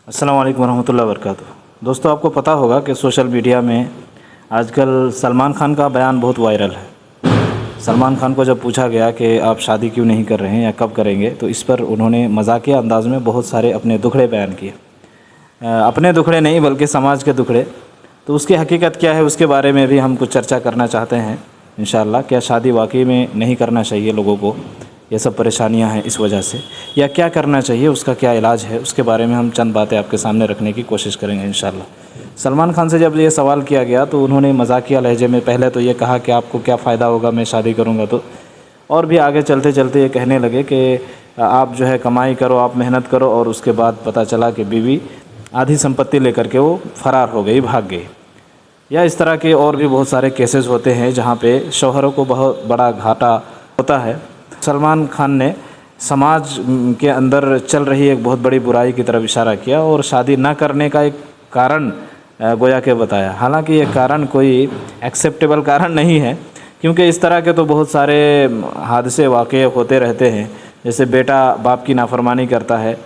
अस्सलाम वालेकुम रहमतुल्लाहि व बरकातुहू। दोस्तों, आपको पता होगा कि सोशल मीडिया में आजकल सलमान खान का बयान बहुत वायरल है। सलमान खान को जब पूछा गया कि आप शादी क्यों नहीं कर रहे हैं या कब करेंगे, तो इस पर उन्होंने मजाकिया अंदाज में बहुत सारे अपने दुखड़े बयान किए। अपने दुखड़े नहीं बल्कि समाज के दुखड़े। तो उसकी हकीकत क्या है उसके बारे में भी हम कुछ चर्चा करना चाहते हैं इंशाअल्लाह। क्या शादी वाकई में नहीं करना चाहिए लोगों को, ये सब परेशानियां हैं इस वजह से, या क्या करना चाहिए, उसका क्या इलाज है, उसके बारे में हम चंद बातें आपके सामने रखने की कोशिश करेंगे इंशाअल्लाह। सलमान खान से जब ये सवाल किया गया तो उन्होंने मजाकिया लहजे में पहले तो ये कहा कि आपको क्या फ़ायदा होगा मैं शादी करूँगा तो, और भी आगे चलते चलते ये कहने लगे कि आप जो है कमाई करो, आप मेहनत करो, और उसके बाद पता चला कि बीवी आधी संपत्ति लेकर के वो फ़रार हो गई, भाग गई। या इस तरह के और भी बहुत सारे केसेस होते हैं जहाँ पे शौहरों को बहुत बड़ा घाटा होता है। सलमान खान ने समाज के अंदर चल रही एक बहुत बड़ी बुराई की तरफ इशारा किया और शादी ना करने का एक कारण गोया के बताया। हालांकि ये कारण कोई एक्सेप्टेबल कारण नहीं है, क्योंकि इस तरह के तो बहुत सारे हादसे वाक़े होते रहते हैं। जैसे बेटा बाप की नाफरमानी करता है,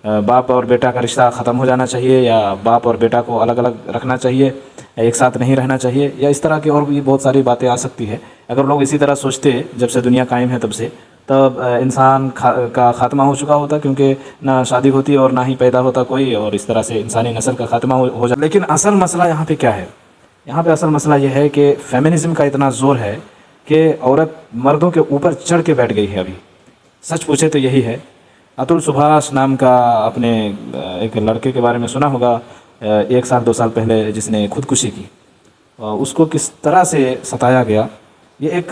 बाप और बेटा का रिश्ता ख़त्म हो जाना चाहिए, या बाप और बेटा को अलग अलग रखना चाहिए, एक साथ नहीं रहना चाहिए, या इस तरह की और भी बहुत सारी बातें आ सकती है। अगर लोग इसी तरह सोचते जब से दुनिया कायम है तब से, तब इंसान का ख़ात्मा हो चुका होता, क्योंकि ना शादी होती और ना ही पैदा होता कोई, और इस तरह से इंसानी नस्ल का ख़ात्मा हो जाता। लेकिन असल मसला यहाँ पे क्या है? यहाँ पे असल मसला यह है कि फेमिनिज़म का इतना ज़ोर है कि औरत मर्दों के ऊपर चढ़ के बैठ गई है। अभी सच पूछे तो यही है। अतुल सुभाष नाम का आपने एक लड़के के बारे में सुना होगा, 1 साल 2 साल पहले जिसने खुदकुशी की। उसको किस तरह से सताया गया, ये एक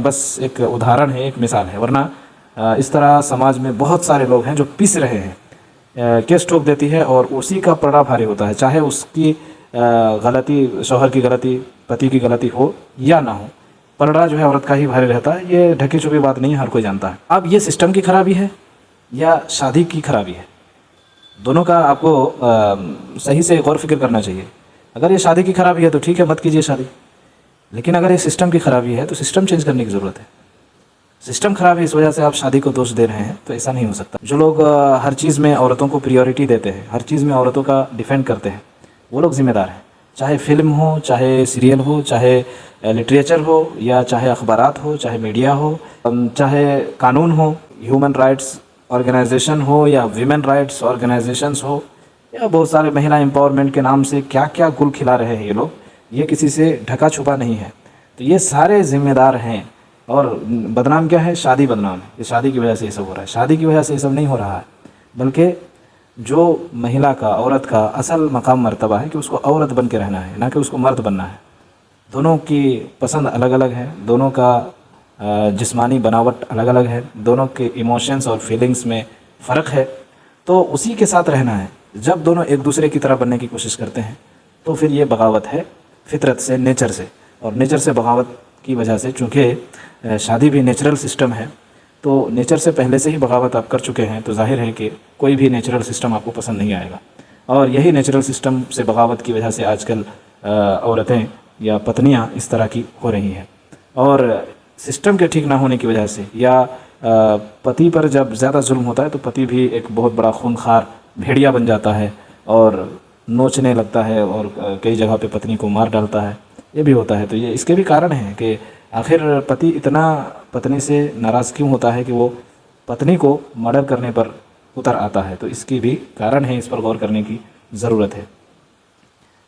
बस एक उदाहरण है, एक मिसाल है। वरना इस तरह समाज में बहुत सारे लोग हैं जो पिस रहे हैं। केस ठोक देती है और उसी का पलड़ा भारी होता है, चाहे उसकी गलती, शौहर की गलती, पति की गलती हो या ना हो, पलड़ा जो है औरत का ही भारी रहता है। ये ढकी छुपी बात नहीं है, हर कोई जानता है। अब ये सिस्टम की खराबी है या शादी की खराबी है, दोनों का आपको सही से गौर फिक्र करना चाहिए। अगर ये शादी की खराबी है तो ठीक है, मत कीजिए शादी। लेकिन अगर ये सिस्टम की खराबी है तो सिस्टम चेंज करने की ज़रूरत है। सिस्टम खराब है इस वजह से आप शादी को दोष दे रहे हैं, तो ऐसा नहीं हो सकता। जो लोग हर चीज़ में औरतों को प्रायोरिटी देते हैं, हर चीज़ में औरतों का डिफेंड करते हैं, वो लोग ज़िम्मेदार हैं। चाहे फिल्म हो, चाहे सीरियल हो, चाहे लिटरेचर हो, या चाहे अखबारात हो, चाहे मीडिया हो, चाहे कानून हो, ह्यूमन राइट्स ऑर्गेनाइजेशन हो, या वीमेन राइट्स ऑर्गेनाइजेशंस हो, या बहुत सारे महिला एम्पावरमेंट के नाम से क्या क्या गुल खिला रहे हैं ये लोग। ये किसी से ढका छुपा नहीं है, तो ये सारे जिम्मेदार हैं। और बदनाम क्या है? शादी बदनाम है। ये शादी की वजह से ये सब हो रहा है। शादी की वजह से ये सब नहीं हो रहा है, बल्कि जो महिला का, औरत का असल मकाम मर्तबा है कि उसको औरत बन के रहना है, ना कि उसको मर्द बनना है। दोनों की पसंद अलग अलग है, दोनों का जिस्मानी बनावट अलग अलग है, दोनों के इमोशंस और फीलिंग्स में फ़र्क है, तो उसी के साथ रहना है। जब दोनों एक दूसरे की तरह बनने की कोशिश करते हैं तो फिर ये बगावत है, फितरत से, नेचर से। और नेचर से बगावत की वजह से, चूँकि शादी भी नेचुरल सिस्टम है, तो नेचर से पहले से ही बगावत आप कर चुके हैं, तो जाहिर है कि कोई भी नेचुरल सिस्टम आपको पसंद नहीं आएगा। और यही नेचुरल सिस्टम से बगावत की वजह से आजकल औरतें या पत्नियां इस तरह की हो रही हैं। और सिस्टम के ठीक ना होने की वजह से, या पति पर जब ज़्यादा जुल्म होता है तो पति भी एक बहुत बड़ा खूंखार भेड़िया बन जाता है और नोचने लगता है, और कई जगह पे पत्नी को मार डालता है। ये भी होता है। तो ये इसके भी कारण हैं कि आखिर पति इतना पत्नी से नाराज़ क्यों होता है कि वो पत्नी को मर्डर करने पर उतर आता है। तो इसकी भी कारण है, इस पर गौर करने की ज़रूरत है।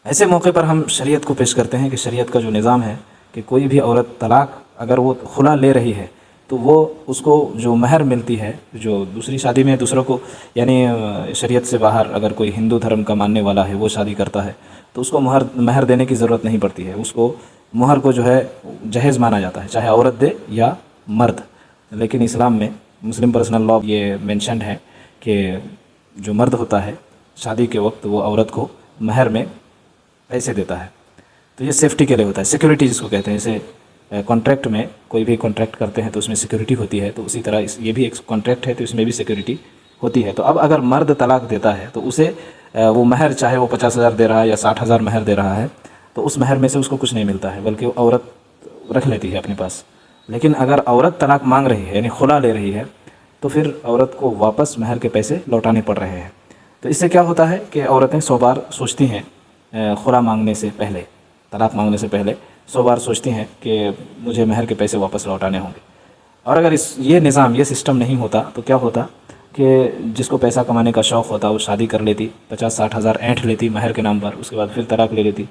ऐसे मौके पर हम शरीयत को पेश करते हैं कि शरीयत का जो निज़ाम है कि कोई भी औरत तलाक अगर वो खुला ले रही है तो वो उसको जो महर मिलती है, जो दूसरी शादी में दूसरों को, यानी शरीयत से बाहर अगर कोई हिंदू धर्म का मानने वाला है वो शादी करता है तो उसको महर देने की ज़रूरत नहीं पड़ती है। उसको महर को जो है जहेज़ माना जाता है, चाहे औरत दे या मर्द। लेकिन इस्लाम में, मुस्लिम पर्सनल लॉ ये मेंशन्ड है कि जो मर्द होता है शादी के वक्त वो औरत को महर में पैसे देता है। तो ये सेफ्टी के लिए होता है, सिक्योरिटी जिसको कहते हैं। जैसे कॉन्ट्रैक्ट में, कोई भी कॉन्ट्रैक्ट करते हैं तो उसमें सिक्योरिटी होती है, तो उसी तरह ये भी एक कॉन्ट्रैक्ट है तो इसमें भी सिक्योरिटी होती है। तो अब अगर मर्द तलाक देता है तो उसे वो महर, चाहे वो 50,000 दे रहा है या 60,000 महर दे रहा है, तो उस महर में से उसको कुछ नहीं मिलता है, बल्कि औरत रख लेती है अपने पास। लेकिन अगर औरत तलाक मांग रही है, यानी खुला ले रही है, तो फिर औरत को वापस महर के पैसे लौटाने पड़ रहे हैं। तो इससे क्या होता है कि औरतें 100 बार सोचती हैं खुला मांगने से पहले, तलाक मांगने से पहले 100 बार सोचती हैं कि मुझे महर के पैसे वापस लौटाने होंगे। और अगर ये निज़ाम, ये सिस्टम नहीं होता तो क्या होता कि जिसको पैसा कमाने का शौक़ होता वो शादी कर लेती, 50-60 हज़ार ऐंठ लेती महर के नाम पर, उसके बाद फिर तलाक ले लेती,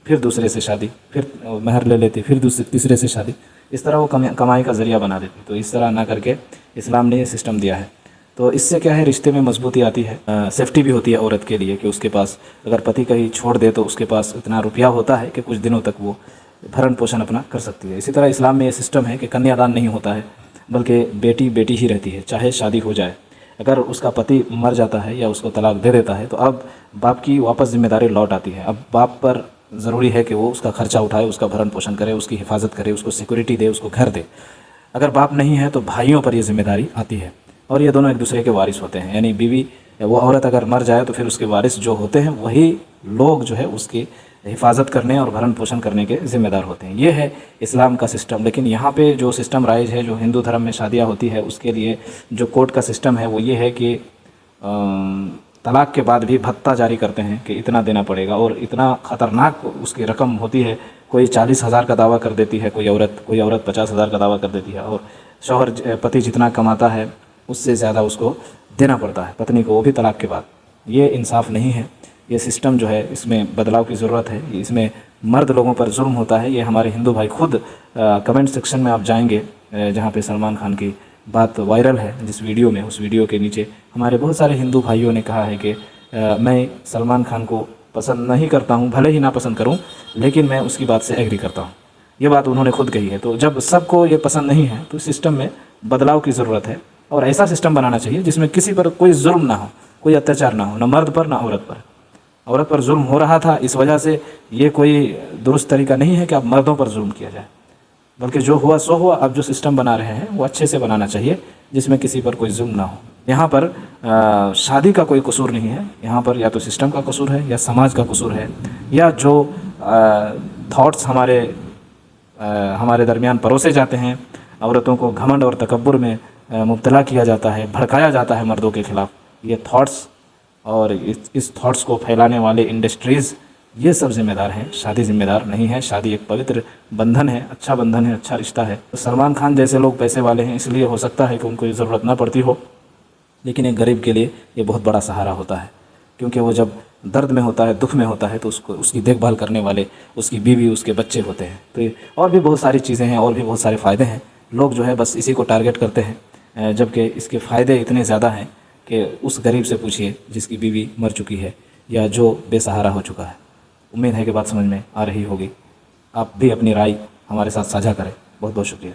फिर दूसरे से शादी, फिर महर ले लेती, फिर तीसरे से शादी। इस तरह वो कमाई का ज़रिया बना देती। तो इस तरह ना करके इस्लाम ने ये सिस्टम दिया है। तो इससे क्या है, रिश्ते में मजबूती आती है, सेफ्टी भी होती है औरत के लिए कि उसके पास अगर पति कहीं छोड़ दे तो उसके पास इतना रुपया होता है कि कुछ दिनों तक वो भरण पोषण अपना कर सकती है। इसी तरह इस्लाम में ये सिस्टम है कि कन्यादान नहीं होता है, बल्कि बेटी बेटी ही रहती है, चाहे शादी हो जाए। अगर उसका पति मर जाता है या उसको तलाक दे देता है तो अब बाप की वापस जिम्मेदारी लौट आती है। अब बाप पर ज़रूरी है कि वो उसका खर्चा उठाए, उसका भरण पोषण करे, उसकी हिफाजत करे, उसको सिक्योरिटी दे, उसको घर दे। अगर बाप नहीं है तो भाइयों पर ये जिम्मेदारी आती है और ये दोनों एक दूसरे के वारिस होते हैं। यानी बीवी, वो औरत अगर मर जाए तो फिर उसके वारिस जो होते हैं वही लोग जो है उसकी हिफाजत करने और भरण पोषण करने के ज़िम्मेदार होते हैं। ये है इस्लाम का सिस्टम। लेकिन यहाँ पे जो सिस्टम राइज है, जो हिंदू धर्म में शादियाँ होती है, उसके लिए जो कोर्ट का सिस्टम है वो ये है कि तलाक के बाद भी भत्ता जारी करते हैं कि इतना देना पड़ेगा, और इतना ख़तरनाक उसकी रकम होती है। कोई 40 हज़ार का दावा कर देती है कोई औरत 50 हज़ार का दावा कर देती है, और शौहर पति जितना कमाता है उससे ज़्यादा उसको देना पड़ता है पत्नी को, वो भी तलाक के बाद। ये इंसाफ नहीं है। ये सिस्टम जो है इसमें बदलाव की ज़रूरत है। इसमें मर्द लोगों पर जुल्म होता है। ये हमारे हिंदू भाई खुद कमेंट सेक्शन में आप जाएंगे जहाँ पे सलमान खान की बात वायरल है जिस वीडियो में, उस वीडियो के नीचे हमारे बहुत सारे हिंदू भाइयों ने कहा है कि मैं सलमान खान को पसंद नहीं करता हूँ, भले ही ना पसंद करूँ, लेकिन मैं उसकी बात से एग्री करता हूँ। ये बात उन्होंने खुद कही है। तो जब सबको ये पसंद नहीं है तो सिस्टम में बदलाव की ज़रूरत है, और ऐसा सिस्टम बनाना चाहिए जिसमें किसी पर कोई जुल्म ना हो, कोई अत्याचार ना हो, ना मर्द पर ना औरत पर। औरत पर जुल्म हो रहा था, इस वजह से ये कोई दुरुस्त तरीका नहीं है कि अब मर्दों पर जुल्म किया जाए, बल्कि जो हुआ सो हुआ। अब जो सिस्टम बना रहे हैं वो अच्छे से बनाना चाहिए जिसमें किसी पर कोई जुल्म ना हो। यहाँ पर शादी का कोई कसूर नहीं है, यहाँ पर या तो सिस्टम का कसूर है, या समाज का कसूर है, या जो थॉट्स हमारे दरमियान परोसे जाते हैं। औरतों को घमंड और तकब्बुर में मुब्तला किया जाता है, भड़काया जाता है मर्दों के ख़िलाफ़। ये थॉट्स और इस थॉट्स को फैलाने वाले इंडस्ट्रीज़, ये सब जिम्मेदार हैं। शादी जिम्मेदार नहीं है। शादी एक पवित्र बंधन है, अच्छा बंधन है, अच्छा रिश्ता है। तो सलमान खान जैसे लोग पैसे वाले हैं, इसलिए हो सकता है कि उनको ये ज़रूरत ना पड़ती हो, लेकिन एक गरीब के लिए ये बहुत बड़ा सहारा होता है। क्योंकि वो जब दर्द में होता है, दुख में होता है, तो उसकी देखभाल करने वाले उसकी बीवी, उसके बच्चे होते हैं। तो और भी बहुत सारी चीज़ें हैं, और भी बहुत सारे फ़ायदे हैं। लोग जो है बस इसी को टारगेट करते हैं, जबकि इसके फ़ायदे इतने ज़्यादा हैं कि उस गरीब से पूछिए जिसकी बीवी मर चुकी है या जो बेसहारा हो चुका है। उम्मीद है कि बात समझ में आ रही होगी। आप भी अपनी राय हमारे साथ साझा करें। बहुत बहुत शुक्रिया।